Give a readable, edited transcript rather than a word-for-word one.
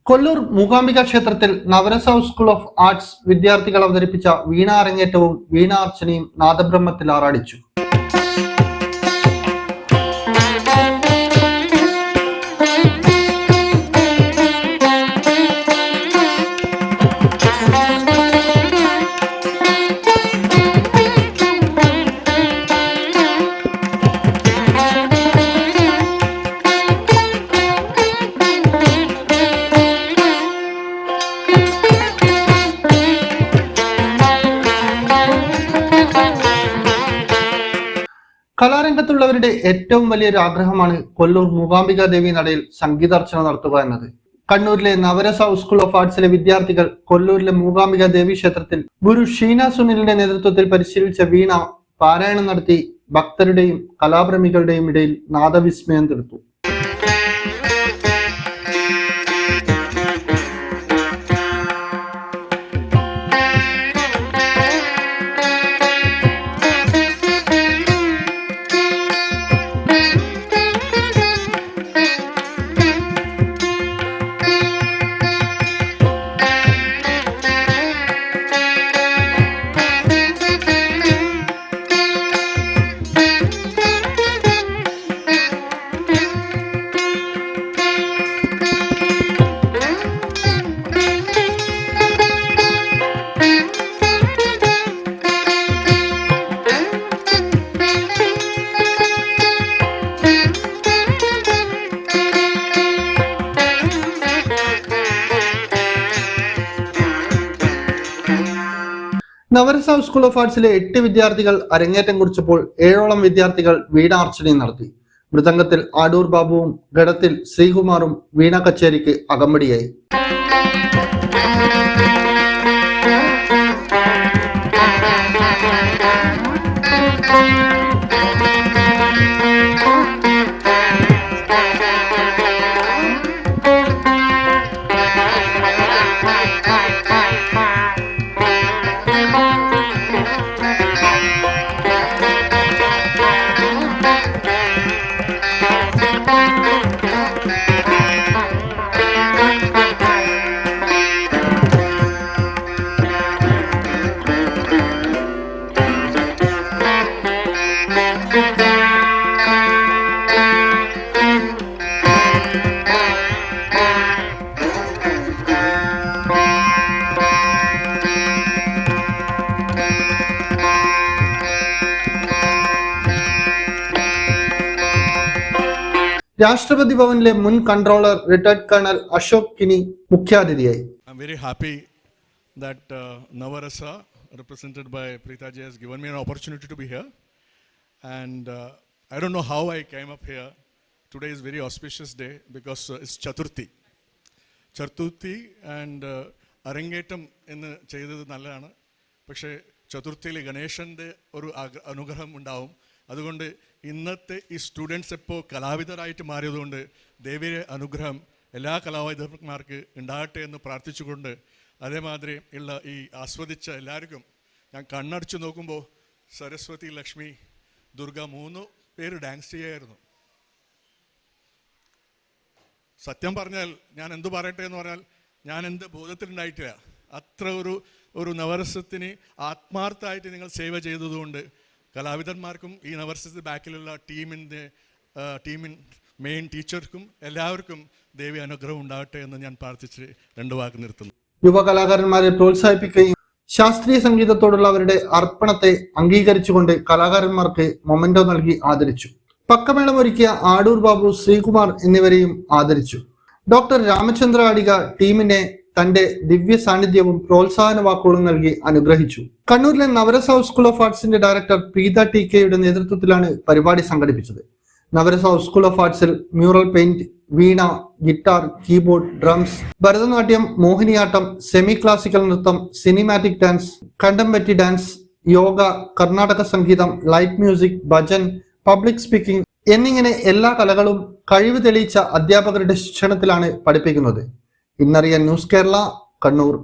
കൊല്ലൂർ മൂകാംബിക ക്ഷേത്രത്തിൽ Navarasa school of arts വിദ്യാർത്ഥികൾ അവതരിപ്പിച്ച വീണ അരങ്ങേറ്റവും വീണ അർച്ചനയും നാദബ്രഹ്മത്തിൽ ആറാടിച്ചു. കലാരംഗത്തുള്ളവരുടെ ഏറ്റവും വലിയൊരു ആഗ്രഹമാണ് കൊല്ലൂർ മൂകാംബിക ദേവി നടയിൽ സംഗീതാർച്ചന നടത്തുക എന്നത്. കണ്ണൂരിലെ നവരസ സ്കൂൾ ഓഫ് ആർട്സിലെ വിദ്യാർത്ഥികൾ കൊല്ലൂരിലെ മൂകാംബിക ദേവി ക്ഷേത്രത്തിൽ ഗുരു ഷീന സുനിലിന്റെ നേതൃത്വത്തിൽ പരിശീലിച്ച വീണ പാരായണം നടത്തി ഭക്തരുടെയും കലാപ്രേമികളുടെയും ഇടയിൽ നാദവിസ്മയം തീർത്തു. നവരസ സ്കൂൾ ഓഫ് ആർട്സിലെ 8 വിദ്യാർത്ഥികൾ അരങ്ങേറ്റം കുറിച്ചപ്പോൾ 7ഓളം വിദ്യാർത്ഥികൾ വീണ അർച്ചനയും നടത്തി. മൃദംഗത്തിൽ ആടൂർ ബാബുവും ഘടത്തിൽ ശ്രീകുമാറും വീണ കച്ചേരിക്ക് അകമ്പടിയായി. രാഷ്ട്രപതി ഭവനിലെ മുൻ കൺട്രോളർ റിട്ടയർഡ് കേണൽ അശോക് കിനി മുഖ്യാതിഥിയായി. I'm very happy that Navarasa represented by Preeta ji has given me an opportunity to be here, and I don't know how I came up here. Today is very auspicious day because it's Chaturthi and അരങ്ങേറ്റം എന്ന് ചെയ്തത് നല്ലതാണ്. പക്ഷേ ചതുർത്ഥിയിൽ ഗണേശന്റെ ഒരു അനുഗ്രഹം ഉണ്ടാവും. അതുകൊണ്ട് ഇന്നത്തെ ഈ സ്റ്റുഡൻസ് ഇപ്പോൾ കലാവിദരായിട്ട് മാറിയതുകൊണ്ട് ദേവിയുടെ അനുഗ്രഹം എല്ലാ കലാവിദന്മാർക്ക് ഉണ്ടാകട്ടെ എന്ന് പ്രാർത്ഥിച്ചുകൊണ്ട്, അതേമാതിരി ഉള്ള ഈ ആസ്വദിച്ച എല്ലാവർക്കും ഞാൻ കണ്ണടച്ചു നോക്കുമ്പോൾ സരസ്വതി, ലക്ഷ്മി, ദുർഗ 3 പേര് ഡാൻസ് ചെയ്യായിരുന്നു. സത്യം പറഞ്ഞാൽ ഞാൻ എന്തു പറയട്ടെ എന്ന് പറഞ്ഞാൽ ഞാൻ എന്ത് ബോധത്തിലുണ്ടായിട്ടില്ല. അത്ര ഒരു നവരസത്തിന് ആത്മാർത്ഥമായിട്ട് നിങ്ങൾ സേവ ചെയ്തതുകൊണ്ട് കലാവിദന്മാർക്കും ഈ നവരസത്തിന് ബാക്കിലുള്ള ടീമിൻ മെയിൻ ടീച്ചർക്കും എല്ലാവർക്കും ദേവി അനുഗ്രഹം ഉണ്ടാകട്ടെ എന്ന് ഞാൻ പ്രാർത്ഥിച്ച് 2 വാക്ക് നിർത്തുന്നു. യുവ കലാകാരന്മാരെ പ്രോത്സാഹിപ്പിക്കുകയും ശാസ്ത്രീയ സംഗീതത്തോടുള്ള അവരുടെ അർപ്പണത്തെ അംഗീകരിച്ചുകൊണ്ട് കലാകാരന്മാർക്ക് മൊമെന്റോ നൽകി ആദരിച്ചു. പക്കമേളം ഒരുക്കിയ ആടൂർ ബാബു, ശ്രീകുമാർ എന്നിവരെയും ആദരിച്ചു. ഡോക്ടർ രാമചന്ദ്ര അടിക ടീമിനെ തന്റെ ദിവ്യ സാന്നിധ്യവും പ്രോത്സാഹന വാക്കുകളും നൽകി അനുഗ്രഹിച്ചു. കണ്ണൂരിലെ നവരസ സ്കൂൾ ഓഫ് ആർട്സിന്റെ ഡയറക്ടർ പ്രീത ടി.കെയുടെ നേതൃത്വത്തിലാണ് പരിപാടി സംഘടിപ്പിച്ചത്. നവരസ സ്കൂൾ ഓഫ് ആർട്സിൽ mural paint, veena, guitar, keyboard, drums, Bharatanatyam, Mohiniyattam, semi classical നൃത്തം, cinematic dance, contemporary dance, yoga, Karnataka സംഗീതം, light music, bhajan, public speaking എന്നിങ്ങനെ എല്ലാ കലകളും കഴിവ് തെളിയിച്ച അധ്യാപകരുടെ ശിക്ഷണത്തിലാണ് പഠിപ്പിക്കുന്നത്. ഇന്നറിയാൻ ന്യൂസ് കേരള, കണ്ണൂർ.